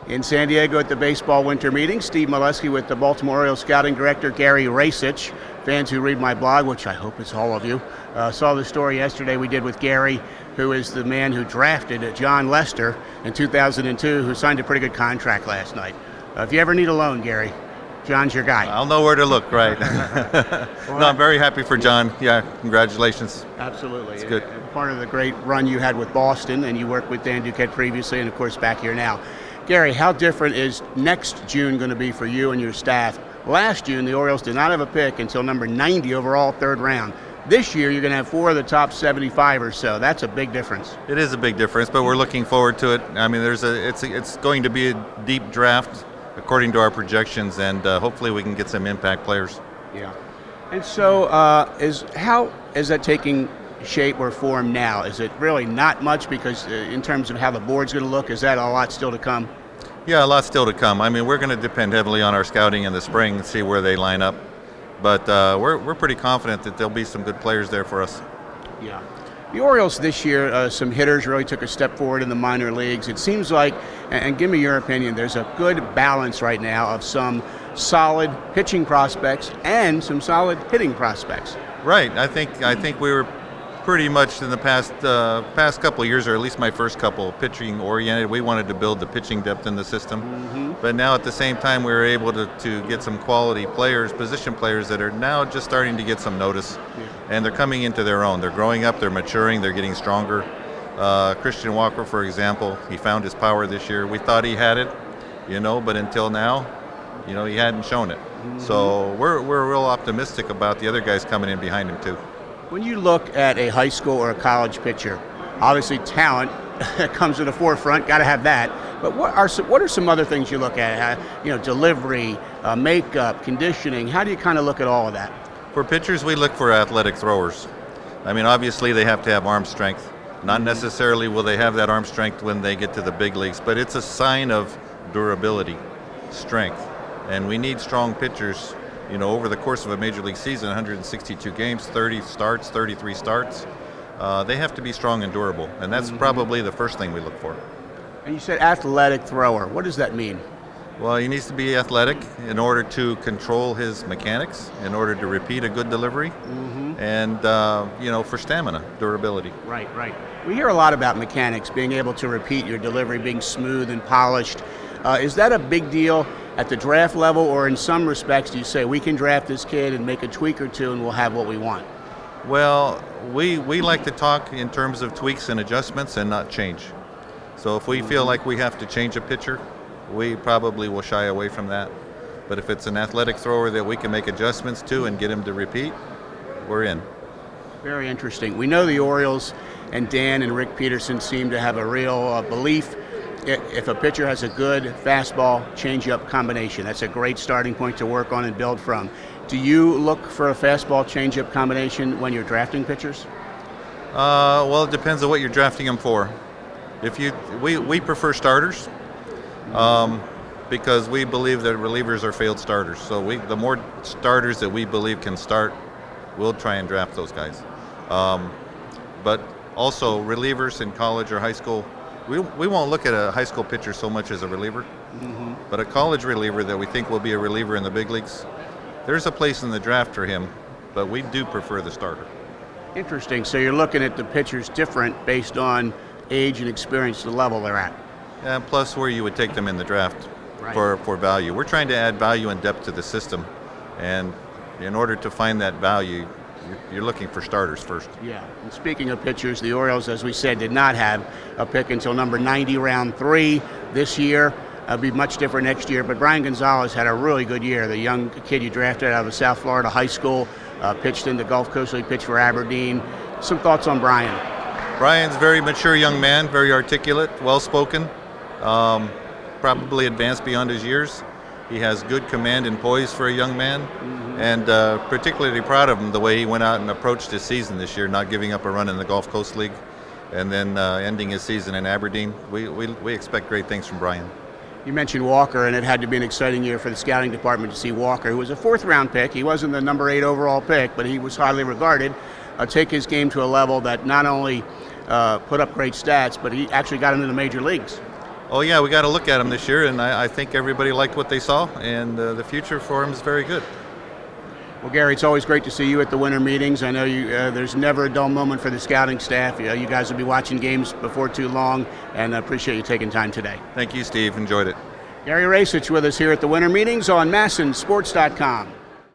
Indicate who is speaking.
Speaker 1: In San Diego at the baseball winter meeting, Steve Molesky with the Baltimore Orioles scouting director Gary Rajsich. Fans who read my blog, which I hope is all of you, saw the story yesterday we did with Gary, who is the man who drafted John Lester in 2002, who signed a pretty good contract last night. If you ever need a loan, Gary, John's your guy.
Speaker 2: I'll know where to look, right? No, I'm very happy for John. Yeah, congratulations.
Speaker 1: Absolutely.
Speaker 2: It's good.
Speaker 1: Part of the great run you had with Boston, and you worked with Dan Duquette previously, and of course back here now. Gary, how different is next June going to be for you and your staff? Last June, the Orioles did not have a pick until number 90 overall, third round. This year, you're going to have 4 of the top 75 or so. That's a big difference.
Speaker 2: It is a big difference, but we're looking forward to it. I mean, it's going to be a deep draft according to our projections, and hopefully we can get some impact players.
Speaker 1: Yeah. And so, how is that taking shape or form now? Is it really not much because in terms of how the board's going to look, is that a lot still to come?
Speaker 2: Yeah, a lot still to come. I mean, we're going to depend heavily on our scouting in the spring and see where they line up. But we're pretty confident that there'll be some good players there for us.
Speaker 1: Yeah. The Orioles this year, some hitters really took a step forward in the minor leagues. It seems like, and give me your opinion, there's a good balance right now of some solid pitching prospects and some solid hitting prospects.
Speaker 2: Right. I think we were pretty much in the past couple of years, or at least my first couple, pitching oriented. We wanted to build the pitching depth in the system. Mm-hmm. But now at the same time, we were able to get some quality players, position players that are now just starting to get some notice. Yeah. And they're coming into their own. They're growing up, they're maturing, they're getting stronger. Christian Walker, for example, he found his power this year. We thought he had it, but until now, he hadn't shown it. Mm-hmm. So we're real optimistic about the other guys coming in behind him too.
Speaker 1: When you look at a high school or a college pitcher, obviously talent comes to the forefront, got to have that. But what are some other things you look at? Delivery, makeup, conditioning. How do you kind of look at all of that?
Speaker 2: For pitchers, we look for athletic throwers. I mean, obviously they have to have arm strength. Not necessarily will they have that arm strength when they get to the big leagues, but it's a sign of durability, strength. And we need strong pitchers. Over the course of a major league season, 162 games, 30 starts, 33 starts, they have to be strong and durable. And that's probably the first thing we look for.
Speaker 1: And you said athletic thrower. What does that mean?
Speaker 2: Well, he needs to be athletic in order to control his mechanics, in order to repeat a good delivery, and, for stamina, durability.
Speaker 1: Right. We hear a lot about mechanics, being able to repeat your delivery, being smooth and polished. Is that a big deal at the draft level, or in some respects do you say we can draft this kid and make a tweak or two and we'll have what we want?
Speaker 2: Well, we like to talk in terms of tweaks and adjustments and not change. So if we feel like we have to change a pitcher, we probably will shy away from that. But if it's an athletic thrower that we can make adjustments to and get him to repeat, we're in.
Speaker 1: Very interesting. We know the Orioles and Dan and Rick Peterson seem to have a real belief if a pitcher has a good fastball changeup combination. That's a great starting point to work on and build from. Do you look for a fastball changeup combination when you're drafting pitchers?
Speaker 2: Well, it depends on what you're drafting them for. We prefer starters because we believe that relievers are failed starters. So the more starters that we believe can start, we'll try and draft those guys. But also relievers in college or high school, we won't look at a high school pitcher so much as a reliever, but a college reliever that we think will be a reliever in the big leagues, there's a place in the draft for him, but we do prefer the starter.
Speaker 1: Interesting. So you're looking at the pitchers different based on age and experience, the level they're at.
Speaker 2: And plus where you would take them in the draft for value. We're trying to add value and depth to the system, and in order to find that value, you're looking for starters first.
Speaker 1: Yeah, and speaking of pitchers, the Orioles, as we said, did not have a pick until number 90, round 3 this year. It'll be much different next year, but Brian Gonzalez had a really good year. The young kid you drafted out of South Florida high school, pitched in the Gulf Coast League, pitched for Aberdeen. Some thoughts on Brian?
Speaker 2: Brian's a very mature young man, very articulate, well-spoken, probably advanced beyond his years. He has good command and poise for a young man, and particularly proud of him the way he went out and approached his season this year, not giving up a run in the Gulf Coast League, and then ending his season in Aberdeen. We expect great things from Brian.
Speaker 1: You mentioned Walker, and it had to be an exciting year for the scouting department to see Walker, who was a 4th-round pick. He wasn't the number 8 overall pick, but he was highly regarded. Take his game to a level that not only put up great stats, but he actually got into the major leagues.
Speaker 2: Oh yeah, we got to look at him this year, and I think everybody liked what they saw, and the future for him is very good.
Speaker 1: Well, Gary, it's always great to see you at the winter meetings. I know you. There's never a dull moment for the scouting staff. You guys will be watching games before too long, and I appreciate you taking time today.
Speaker 2: Thank you, Steve. Enjoyed it.
Speaker 1: Gary Rajsich with us here at the winter meetings on MASNsports.com.